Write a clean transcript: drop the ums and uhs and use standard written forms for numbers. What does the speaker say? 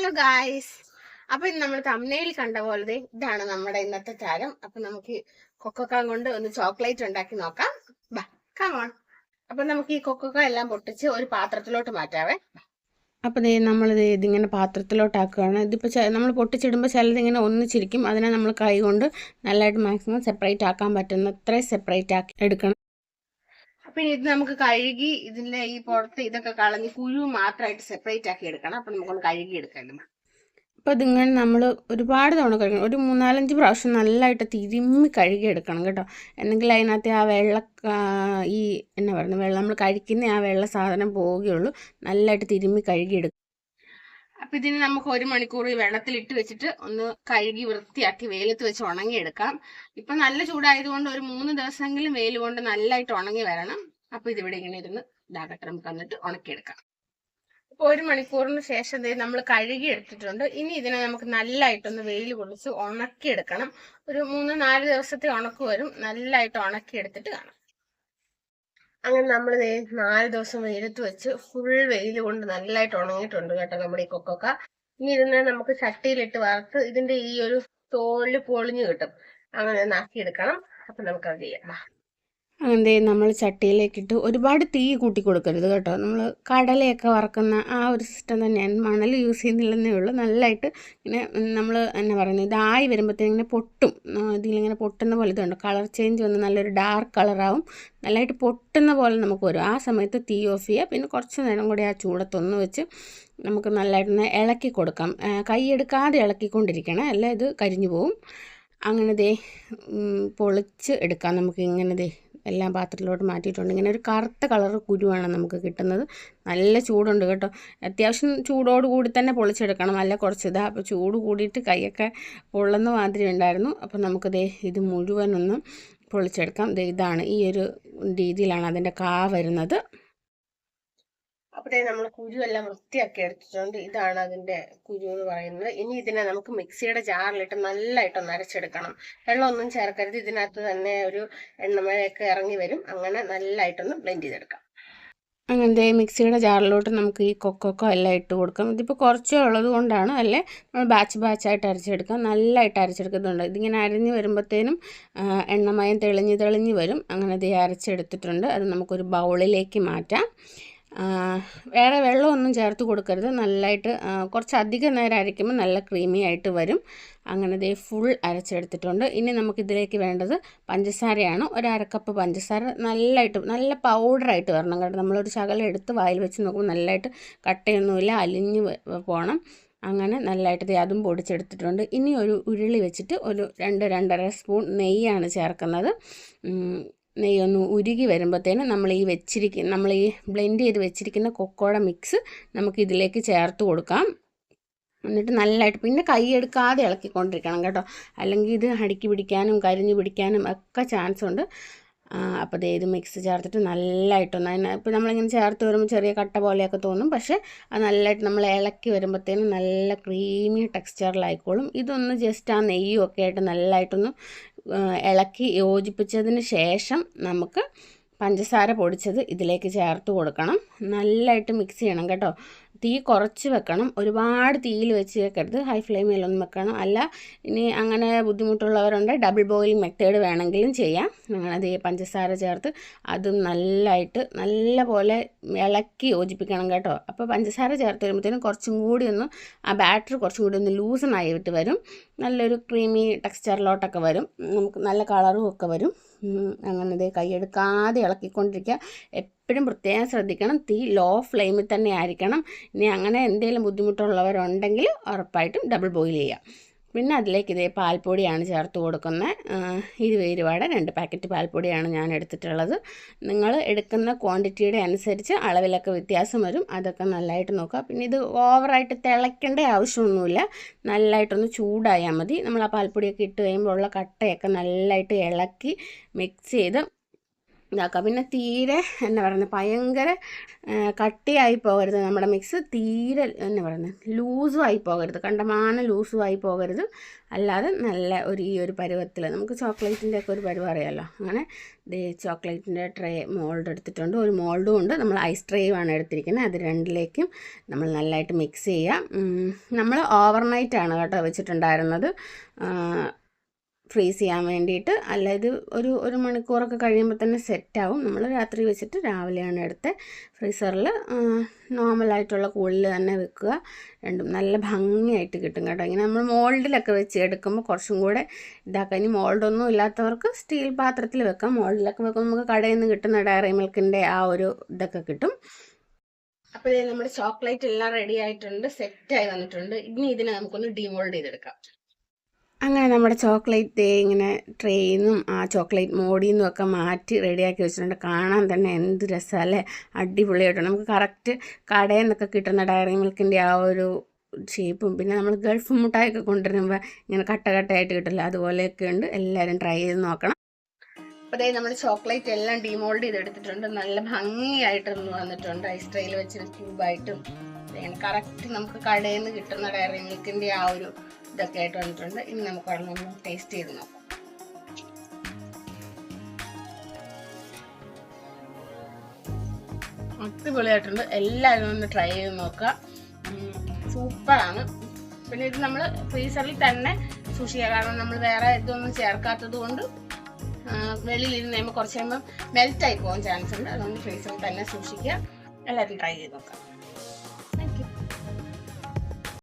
Hello guys. അപ്പൊ ഇന്ന് നമ്മൾ തമ്മിൽ കണ്ട പോലെ ഇതാണ് നമ്മുടെ ഇന്നത്തെ താരം. അപ്പൊ നമുക്ക് കൊക്കോക്ക കൊണ്ട് ഒന്ന് ചോക്ലേറ്റ് ഉണ്ടാക്കി നോക്കാം. ബാ, കമോൺ. അപ്പൊ നമുക്ക് ഈ കൊക്കോക്ക എല്ലാം പൊട്ടിച്ച് ഒരു പാത്രത്തിലോട്ട് മാറ്റാവേ. അപ്പോൾ നമ്മളിത് ഇതിങ്ങനെ പാത്രത്തിലോട്ടാക്കുകയാണ്. ഇതിപ്പോൾ നമ്മൾ പൊട്ടിച്ചിടുമ്പോൾ ചിലതിങ്ങനെ ഒന്നിച്ചിരിക്കും. അതിനെ നമ്മൾ കൈ കൊണ്ട് നല്ലതായിട്ട് മാക്സിമം സെപ്പറേറ്റ് ആക്കാൻ പറ്റുന്നത്രയും സെപ്പറേറ്റ് ആക്കി എടുക്കണം. അപ്പൊ ഇത് നമുക്ക് കഴുകി ഇതിന്റെ ഈ പുറത്ത് ഇതൊക്കെ കളഞ്ഞ് കുരു മാത്രമായിട്ട് സെപ്പറേറ്റ് ആക്കി എടുക്കണം. അപ്പൊ നമുക്കൊന്ന് കഴുകി എടുക്കാം. അപ്പോൾ ഇതിങ്ങനെ നമ്മൾ ഒരുപാട് തവണ കഴുകണം. ഒരു 3-4 പ്രാവശ്യം നല്ലതായിട്ട് തിരുമ്മി കഴുകിയെടുക്കണം കേട്ടോ. എന്നെങ്കിൽ അതിനകത്ത് ആ ഈ എന്നാ പറയുന്നത് വെള്ളം നമ്മൾ കഴിക്കുന്ന ആ വെള്ള സാധനം പോവുകയുള്ളൂ. നല്ലതായിട്ട് തിരുമ്മി കഴുകിയെടുക്കും. അപ്പം ഇതിന് നമുക്ക് 1 മണിക്കൂർ വെള്ളത്തിലിട്ട് വെച്ചിട്ട് ഒന്ന് കഴുകി വൃത്തിയാക്കി വെയിലത്ത് വെച്ച് ഉണങ്ങിയെടുക്കാം. ഇപ്പം നല്ല ചൂടായതുകൊണ്ട് ഒരു 3 ദിവസമെങ്കിലും വെയിൽ കൊണ്ട് നല്ലതായിട്ട് ഉണങ്ങി വരണം. അപ്പം ഇതിവിടെ ഇങ്ങനെ ഇരുന്ന് ഇതാകട്ടെ, നമുക്ക് വന്നിട്ട് ഉണക്കിയെടുക്കാം. ഇപ്പോൾ 1 മണിക്കൂറിന് ശേഷം നമ്മൾ കഴുകി എടുത്തിട്ടുണ്ട്. ഇനി ഇതിനെ നമുക്ക് നല്ലതായിട്ടൊന്ന് വെയിൽ കൊള്ളിച്ച് ഉണക്കിയെടുക്കണം. ഒരു 3-4 ദിവസത്തെ ഉണക്ക് വരും. നല്ലതായിട്ട് ഉണക്കിയെടുത്തിട്ട് കാണാം. അങ്ങനെ നമ്മൾ 4 ദിവസം വെയിലത്ത് വെച്ച് ഫുൾ വെയിൽ കൊണ്ട് നല്ലതായിട്ട് ഉണങ്ങിയിട്ടുണ്ട് കേട്ടോ നമ്മുടെ ഈ കൊക്കോക്ക. ഇനി ഇതിനെ നമുക്ക് ചട്ടിയിലിട്ട് വറുത്ത് ഇതിന്റെ ഈ ഒരു തോല് പൊളിഞ്ഞു കിട്ടും. അങ്ങനെ ഒന്നാക്കിയെടുക്കണം. അപ്പൊ നമുക്കത് ചെയ്യാം. അങ്ങനെ നമ്മൾ ചട്ടിയിലേക്കിട്ട് ഒരുപാട് തീ കൂട്ടി കൊടുക്കരുത് കേട്ടോ. നമ്മൾ കടലയൊക്കെ വറക്കുന്ന ആ ഒരു സിസ്റ്റം തന്നെയാണ്. മണൽ യൂസ് ചെയ്യുന്നില്ലെന്നേ ഉള്ളൂ. നല്ലതായിട്ട് ഇങ്ങനെ നമ്മൾ എന്നാ പറയുന്നത് ഇതായി വരുമ്പോഴത്തേക്കും ഇങ്ങനെ പൊട്ടും. ഇതിലിങ്ങനെ പൊട്ടുന്ന പോലെ ഇതുണ്ട്. കളർ ചേഞ്ച് വന്ന് നല്ലൊരു ഡാർക്ക് കളറാവും. നല്ലതായിട്ട് പൊട്ടുന്ന പോലെ നമുക്ക് വരും. ആ സമയത്ത് തീ ഓഫ് ചെയ്യുക. പിന്നെ കുറച്ച് നേരം കൂടി ആ ചൂടത്തൊന്ന് വെച്ച് നമുക്ക് നല്ലതായിട്ടൊന്ന് ഇളക്കി കൊടുക്കാം. കൈയെടുക്കാതെ ഇളക്കിക്കൊണ്ടിരിക്കണം, അല്ല ഇത് കരിഞ്ഞു പോവും. അങ്ങനെ പൊളിച്ച് എടുക്കാം. നമുക്ക് ഇങ്ങനെ എല്ലാം പാത്രത്തിലോട്ട് മാറ്റിയിട്ടുണ്ട്. ഇങ്ങനെ ഒരു കറുത്ത കളർ കുരുവാണ് നമുക്ക് കിട്ടുന്നത്. നല്ല ചൂടുണ്ട് കേട്ടോ. അത്യാവശ്യം ചൂടോടുകൂടി തന്നെ പൊളിച്ചെടുക്കണം. നല്ല കുറച്ച് അപ്പോൾ ചൂട് കൂടിയിട്ട് കൈയൊക്കെ പൊള്ളുന്ന മാതിരി ഉണ്ടായിരുന്നു. അപ്പോൾ നമുക്ക് ഇത് മുഴുവനൊന്നും പൊളിച്ചെടുക്കാം. ഇതാണ് ഈ ഒരു രീതിയിലാണ് അതിൻ്റെ വരുന്നത്. അപ്പോഴേ നമ്മൾ കുരു എല്ലാം വൃത്തിയാക്കി എടുത്തിട്ടുണ്ട്. ഇതാണ് അതിന്റെ കുരു എന്ന് പറയുന്നത്. ഇനി ഇതിനെ നമുക്ക് മിക്സിയുടെ ജാറിലിട്ട് നല്ലതായിട്ടൊന്ന് അരച്ചെടുക്കണം. വെള്ളമൊന്നും ചേർക്കരുത്. ഇതിനകത്ത് തന്നെ ഒരു എണ്ണമയൊക്കെ ഇറങ്ങി വരും. അങ്ങനെ നല്ലതായിട്ടൊന്ന് ബ്ലെൻഡ് ചെയ്തെടുക്കാം. അങ്ങനത്തെ മിക്സിയുടെ ജാറിലോട്ട് നമുക്ക് ഈ കൊക്കോക്ക എല്ലാം ഇട്ട് കൊടുക്കാം. ഇതിപ്പോൾ കുറച്ചേ ഉള്ളത് കൊണ്ടാണ്, അല്ലേ നമ്മൾ ബാച്ചായിട്ട് അരച്ചെടുക്കാം. നല്ലതായിട്ട് അരച്ചെടുക്കുന്നുണ്ട്. ഇതിങ്ങനെ അരഞ്ഞ് വരുമ്പോഴത്തേനും എണ്ണമയം തെളിഞ്ഞ് വരും. അങ്ങനെ അരച്ചെടുത്തിട്ടുണ്ട്. അത് നമുക്കൊരു ബൗളിലേക്ക് മാറ്റാം. വേറെ വെള്ളമൊന്നും ചേർത്ത് കൊടുക്കരുത്. നല്ലതായിട്ട് കുറച്ചധികം നേരം അരയ്ക്കുമ്പോൾ നല്ല ക്രീമി ആയിട്ട് വരും. അങ്ങനെ ഫുൾ അരച്ചെടുത്തിട്ടുണ്ട്. ഇനി നമുക്കിതിലേക്ക് വേണ്ടത് പഞ്ചസാരയാണ്. ഒരു 1/2 കപ്പ് പഞ്ചസാര നല്ലതായിട്ട് നല്ല പൗഡറായിട്ട് വരണം കേട്ടോ. നമ്മളൊരു ശകലം എടുത്ത് വായിൽ വെച്ച് നോക്കുമ്പോൾ നല്ലതായിട്ട് കട്ടയൊന്നുമില്ല, അലിഞ്ഞ് പോകണം. അങ്ങനെ നല്ലതായിട്ട് അതും പൊടിച്ചെടുത്തിട്ടുണ്ട്. ഇനി ഒരു ഉരുളി വെച്ചിട്ട് ഒരു 2-2.5 സ്പൂൺ നെയ്യാണ് ചേർക്കുന്നത്. നെയ്യൊന്ന് ഉരുകി വരുമ്പോഴത്തേനും നമ്മൾ ഈ ബ്ലെൻഡ് ചെയ്ത് വെച്ചിരിക്കുന്ന കൊക്കോയുടെ മിക്സ് നമുക്ക് ഇതിലേക്ക് ചേർത്ത് കൊടുക്കാം. എന്നിട്ട് നല്ലതായിട്ട് പിന്നെ കൈയെടുക്കാതെ ഇളക്കിക്കൊണ്ടിരിക്കണം കേട്ടോ. അല്ലെങ്കിൽ ഇത് അടുക്കി പിടിക്കാനും കരിഞ്ഞു പിടിക്കാനും ഒക്കെ ചാൻസ് ഉണ്ട്. അപ്പോൾ ഇത് മിക്സ് ചേർത്തിട്ട് നല്ലതായിട്ടൊന്ന് ഇപ്പോൾ നമ്മളിങ്ങനെ ചേർത്ത് വരുമ്പോൾ ചെറിയ കട്ട പോലെയൊക്കെ തോന്നും. പക്ഷേ അത് നല്ലതായിട്ട് നമ്മൾ ഇളക്കി വരുമ്പോഴത്തേനും നല്ല ക്രീമി ടെക്സ്ചറിലായിക്കോളും. ഇതൊന്ന് ജസ്റ്റ് ആ നെയ്യും ഒക്കെ ആയിട്ട് നല്ലതായിട്ടൊന്ന് ഇളക്കി യോജിപ്പിച്ചതിന് ശേഷം നമുക്ക് പഞ്ചസാര പൊടിച്ചത് ഇതിലേക്ക് ചേർത്ത് കൊടുക്കണം. നല്ലതായിട്ട് മിക്സ് ചെയ്യണം കേട്ടോ. തീ കുറച്ച് വെക്കണം. ഒരുപാട് തീയിൽ വെച്ച് വെക്കരുത്. ഹൈ ഫ്ലെയിമിലൊന്നും വെക്കണം. അല്ല ഇനി അങ്ങനെ ബുദ്ധിമുട്ടുള്ളവരുണ്ട് ഡബിൾ ബോയിലിംഗ് മെത്തേഡ് വേണമെങ്കിലും ചെയ്യാം. അങ്ങനെ പഞ്ചസാര ചേർത്ത് അതും നല്ലതായിട്ട് നല്ല പോലെ ഇളക്കി യോജിപ്പിക്കണം കേട്ടോ. അപ്പോൾ പഞ്ചസാര ചേർത്ത് വരുമ്പോഴത്തേനും കുറച്ചും കൂടി ഒന്ന് ആ ബാറ്റർ കുറച്ചും കൂടി ഒന്ന് ലൂസണായിട്ട് വരും. നല്ലൊരു ക്രീമി ടെക്സ്ചറിലോട്ടൊക്കെ വരും. നമുക്ക് നല്ല കളറും ഒക്കെ വരും. അങ്ങനെ കൈയെടുക്കാതെ ഇളക്കിക്കൊണ്ടിരിക്കുക. എപ്പോഴും പ്രത്യേകം ശ്രദ്ധിക്കണം. തീ ലോ ഫ്ലെയിമിൽ തന്നെ ആയിരിക്കണം. ഇനി അങ്ങനെ എന്തെങ്കിലും ബുദ്ധിമുട്ടുള്ളവരുണ്ടെങ്കിൽ ഉറപ്പായിട്ടും ഡബിൾ ബോയിൽ ചെയ്യാം. പിന്നെ അതിലേക്ക് പാൽപ്പൊടിയാണ് ചേർത്ത് കൊടുക്കുന്നത്. 20 രൂപയുടെ 2 പാക്കറ്റ് പാൽപ്പൊടിയാണ് ഞാൻ എടുത്തിട്ടുള്ളത്. നിങ്ങൾ എടുക്കുന്ന ക്വാണ്ടിറ്റിയുടെ അനുസരിച്ച് അളവിലൊക്കെ വ്യത്യാസം വരും. അതൊക്കെ നല്ലതായിട്ട് നോക്കുക. പിന്നെ ഇത് ഓവറായിട്ട് തിളയ്ക്കേണ്ട ആവശ്യമൊന്നുമില്ല. നല്ലതായിട്ടൊന്ന് ചൂടായാൽ മതി. നമ്മൾ ആ പാൽപ്പൊടിയൊക്കെ ഇട്ട് കഴിയുമ്പോൾ ഉള്ള കട്ടയൊക്കെ നല്ലതായിട്ട് ഇളക്കി മിക്സ് ചെയ്ത് ഇതാക്കുക. പിന്നെ തീരെ എന്നാ പറയുന്നത് ഭയങ്കര കട്ടിയായി പോകരുത് നമ്മുടെ മിക്സ്, തീരെ എന്നാ പറയുന്നത് ലൂസും ആയി പോകരുത്, കണ്ടമാനം ലൂസും ആയി പോകരുത്. അല്ലാതെ നല്ല ഈ ഒരു പരുവത്തിൽ നമുക്ക് ചോക്ലേറ്റിൻ്റെ ഒക്കെ ഒരു പരുവം അറിയാമല്ലോ. അങ്ങനെ ചോക്ലേറ്റിൻ്റെ ട്രേ മോൾഡ് എടുത്തിട്ടുണ്ട്. ഒരു മോൾഡും ഉണ്ട്, നമ്മൾ ഐസ് ട്രേയുമാണ് എടുത്തിരിക്കുന്നത്. അത് രണ്ടിലേക്കും നമ്മൾ നല്ലതായിട്ട് മിക്സ് ചെയ്യാം. നമ്മൾ ഓവർനൈറ്റാണ് കേട്ടോ വെച്ചിട്ടുണ്ടായിരുന്നത് ഫ്രീസ് ചെയ്യാൻ വേണ്ടിയിട്ട്. അല്ല ഇത് ഒരു മണിക്കൂറൊക്കെ കഴിയുമ്പോൾ തന്നെ സെറ്റാവും. നമ്മൾ രാത്രി വെച്ചിട്ട് രാവിലെയാണ് എടുത്ത് ഫ്രീസറിൽ നോർമലായിട്ടുള്ള കൂളിൽ തന്നെ വെക്കുക. രണ്ടും നല്ല ഭംഗിയായിട്ട് കിട്ടും കേട്ടോ. ഇങ്ങനെ നമ്മൾ മോൾഡിലൊക്കെ വെച്ച് എടുക്കുമ്പോൾ കുറച്ചും കൂടെ ഇതാക്കാം. ഇനി മോൾഡൊന്നും ഇല്ലാത്തവർക്ക് സ്റ്റീൽ പാത്രത്തിൽ വെക്കാം. മോൾഡിലൊക്കെ വെക്കുമ്പോൾ നമുക്ക് കടയിൽ നിന്ന് കിട്ടുന്ന ഡയറി മിൽക്കിൻ്റെ ആ ഒരു ഇതൊക്കെ കിട്ടും. അപ്പോൾ ഇത് നമ്മുടെ ചോക്ലേറ്റ് എല്ലാം റെഡി ആയിട്ടുണ്ട്, സെറ്റായി വന്നിട്ടുണ്ട്. ഇനി ഇതിനെ നമുക്കൊന്ന് ഡിമോൾഡ് ചെയ്തെടുക്കാം. അങ്ങനെ നമ്മുടെ ചോക്ലേറ്റ് ഇങ്ങനെ ട്രേയിൽ നിന്നും ആ ചോക്ലേറ്റ് മോഡിൽ നിന്നും ഒക്കെ മാറ്റി റെഡിയാക്കി വെച്ചിട്ടുണ്ട്. കാണാൻ തന്നെ എന്ത് രസമല്ലേ, അടിപൊളിയായിട്ടുണ്ട്. നമുക്ക് കറക്റ്റ് കടയിൽ നിന്നൊക്കെ കിട്ടുന്ന ഡയറി മിൽക്കിൻ്റെ ആ ഒരു ഷേപ്പും, പിന്നെ നമ്മൾ ഗൾഫ് മുട്ടായൊക്കെ കൊണ്ടുവരുമ്പോൾ ഇങ്ങനെ കട്ടയായിട്ട് കിട്ടില്ല, അതുപോലെയൊക്കെ ഉണ്ട്. എല്ലാവരും ട്രൈ ചെയ്ത് നോക്കണം. അപ്പോൾ അതായത് നമ്മൾ ചോക്ലേറ്റ് എല്ലാം ഡിമോൾഡ് ചെയ്തെടുത്തിട്ടുണ്ട്. നല്ല ഭംഗിയായിട്ട് വന്നിട്ടുണ്ട്. ഐസ് ട്രേയിൽ വെച്ചിട്ട് ക്യൂബായിട്ടും കറക്റ്റ് നമുക്ക് കടയിൽ നിന്ന് കിട്ടുന്ന ഡയറി മിൽക്കിൻ്റെ ആ ഒരു ഇതൊക്കെ ആയിട്ട് വന്നിട്ടുണ്ട്. ഇനി നമുക്ക് ഒന്ന് ടേസ്റ്റ് ചെയ്ത് നോക്കാം. അടിപൊളിയായിട്ടുണ്ട്. എല്ലാവരും ഒന്ന് ട്രൈ ചെയ്ത് നോക്കുക, സൂപ്പറാണ്. പിന്നെ ഇത് നമ്മൾ ഫ്രീസറിൽ തന്നെ സൂക്ഷിക്കുക, കാരണം നമ്മൾ വേറെ ഇതൊന്നും ചേർക്കാത്തത് കൊണ്ട് വെളിയിലിരുന്ന് കഴിയുമ്പോൾ കുറച്ച് കഴിയുമ്പോൾ മെൽറ്റായി പോകാൻ ചാൻസ് ഉണ്ട്. അതുകൊണ്ട് ഫ്രീസറിൽ തന്നെ സൂക്ഷിക്കുക. എല്ലാവരും ട്രൈ ചെയ്ത് നോക്കാം.